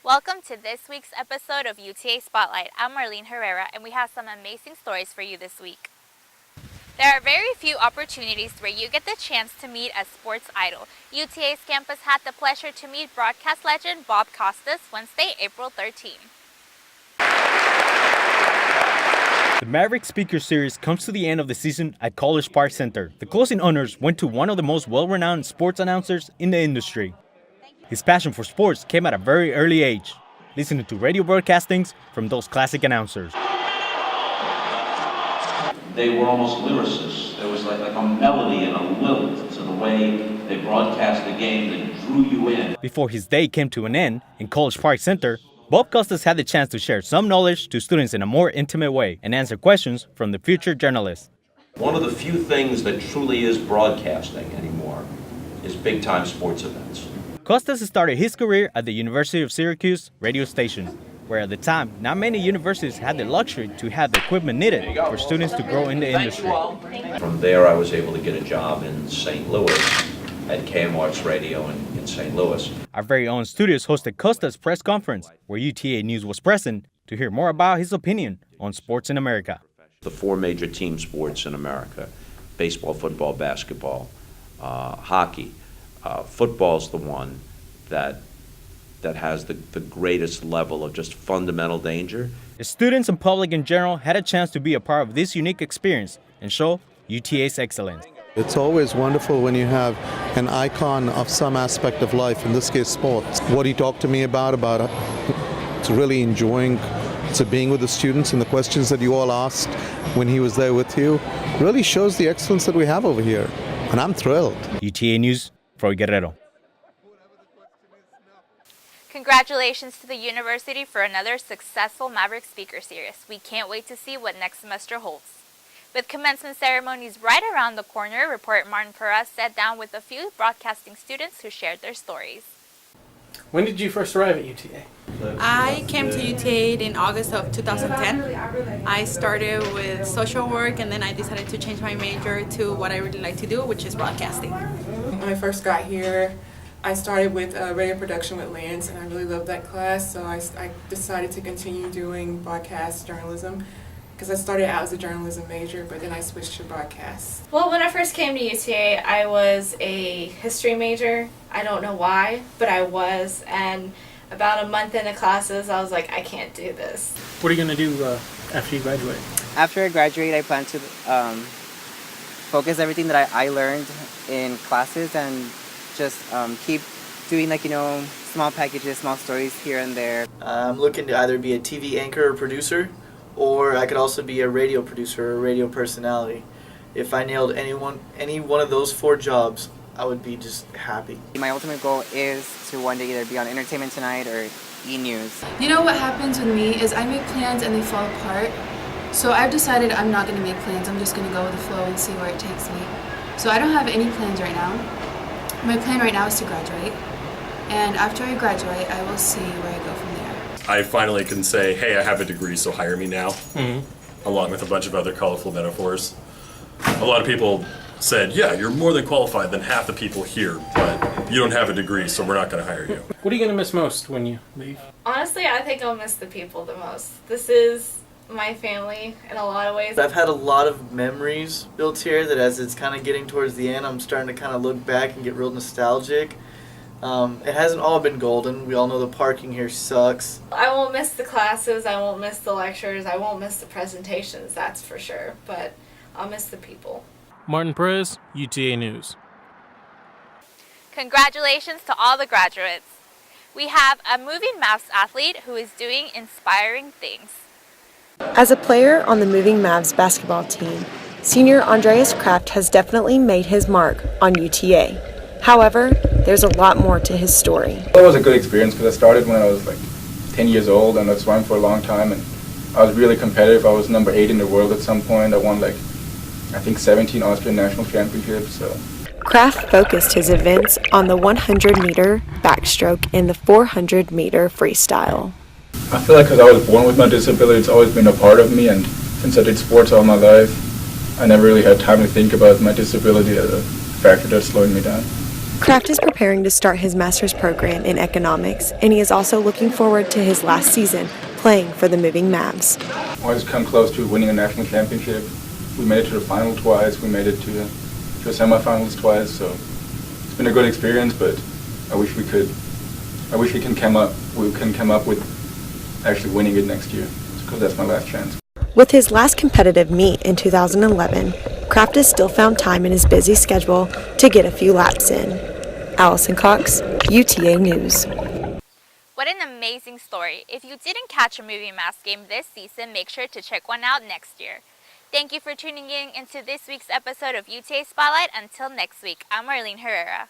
Welcome to this week's episode of UTA Spotlight. I'm Marlene Herrera, and we have some amazing stories for you this week. There are very few opportunities where you get the chance to meet a sports idol. UTA's campus had the pleasure to meet broadcast legend Bob Costas Wednesday, April 13. The Maverick Speaker Series comes to the end of the season at College Park Center. The closing honors went to one of the most well-renowned sports announcers in the industry. His passion for sports came at a very early age, listening to radio broadcastings from those classic announcers. They were almost lyricists. There was like a melody and a lilt to the way they broadcast the game that drew you in. Before his day came to an end in College Park Center, Bob Costas had the chance to share some knowledge to students in a more intimate way and answer questions from the future journalists. One of the few things that truly is broadcasting anymore is big-time sports events. Costas started his career at the University of Syracuse radio station, where at the time, not many universities had the luxury to have the equipment needed for students to grow in the industry. From there, I was able to get a job in St. Louis at KMR's Radio in St. Louis. Our very own studios hosted Costas' press conference, where UTA News was present to hear more about his opinion on sports in America. The four major team sports in America: baseball, football, basketball, hockey. Football's the one that has the greatest level of just fundamental danger. The students and public in general had a chance to be a part of this unique experience and show UTA's excellence. It's always wonderful when you have an icon of some aspect of life, in this case sports. What he talked to me about really enjoying being with the students, and the questions that you all asked when he was there with you really shows the excellence that we have over here. And I'm thrilled. UTA News, Troy Guerrero. Congratulations to the university for another successful Maverick Speaker Series. We can't wait to see what next semester holds. With commencement ceremonies right around the corner, reporter Martin Perez sat down with a few broadcasting students who shared their stories. When did you first arrive at UTA? I came to UTA in August of 2010. I started with social work, and then I decided to change my major to what I really like to do, which is broadcasting. When I first got here, I started with radio production with Lance, and I really loved that class, so I decided to continue doing broadcast journalism, because I started out as a journalism major, but then I switched to broadcast. Well, when I first came to UTA, I was a history major. I don't know why, but I was, and about a month into classes, I was like, I can't do this. What are you going to do after you graduate? After I graduate, I plan to focus everything that I learned in classes and just keep doing small packages, small stories here and there. I'm looking to either be a TV anchor or producer, or I could also be a radio producer or a radio personality. If I nailed any one of those four jobs, I would be just happy. My ultimate goal is to one day either be on Entertainment Tonight or E-News. You know what happens with me is I make plans and they fall apart. So I've decided I'm not going to make plans. I'm just going to go with the flow and see where it takes me. So I don't have any plans right now. My plan right now is to graduate. And after I graduate, I will see where I go from there. I finally can say, hey, I have a degree, so hire me now, along with a bunch of other colorful metaphors. A lot of people said, yeah, you're more than qualified than half the people here, but you don't have a degree, so we're not going to hire you. What are you going to miss most when you leave? Honestly, I think I'll miss the people the most. This is my family in a lot of ways. I've had a lot of memories built here that as it's kind of getting towards the end, I'm starting to kind of look back and get real nostalgic. It hasn't all been golden. We all know the parking here sucks. I won't miss the classes, I won't miss the lectures, I won't miss the presentations, that's for sure, but I'll miss the people. Martin Perez, UTA News. Congratulations to all the graduates. We have a moving Mavs athlete who is doing inspiring things. As a player on the Moving Mavs basketball team, senior Andreas Kraft has definitely made his mark on UTA. However, there's a lot more to his story. It was a good experience because I started when I was like 10 years old, and I was running for a long time, and I was really competitive. I was number 8 in the world at some point. I won I think 17 Austrian national championships. So Kraft focused his events on the 100-meter backstroke and the 400-meter freestyle. I feel like because I was born with my disability, it's always been a part of me, and since I did sports all my life, I never really had time to think about my disability as a factor that's slowing me down. Kraft is preparing to start his master's program in economics, and he is also looking forward to his last season playing for the moving Mavs. Always come close to winning a national championship. We made it to the final twice. We made it to the semifinals twice. So it's been a good experience, but I wish we can come up with actually winning it next year, because that's my last chance. With his last competitive meet in 2011, Kraft has still found time in his busy schedule to get a few laps in. Allison Cox, UTA News. What an amazing story. If you didn't catch a moving Mavs game this season, make sure to check one out next year. Thank you for tuning in into this week's episode of UTA Spotlight. Until next week, I'm Marlene Herrera.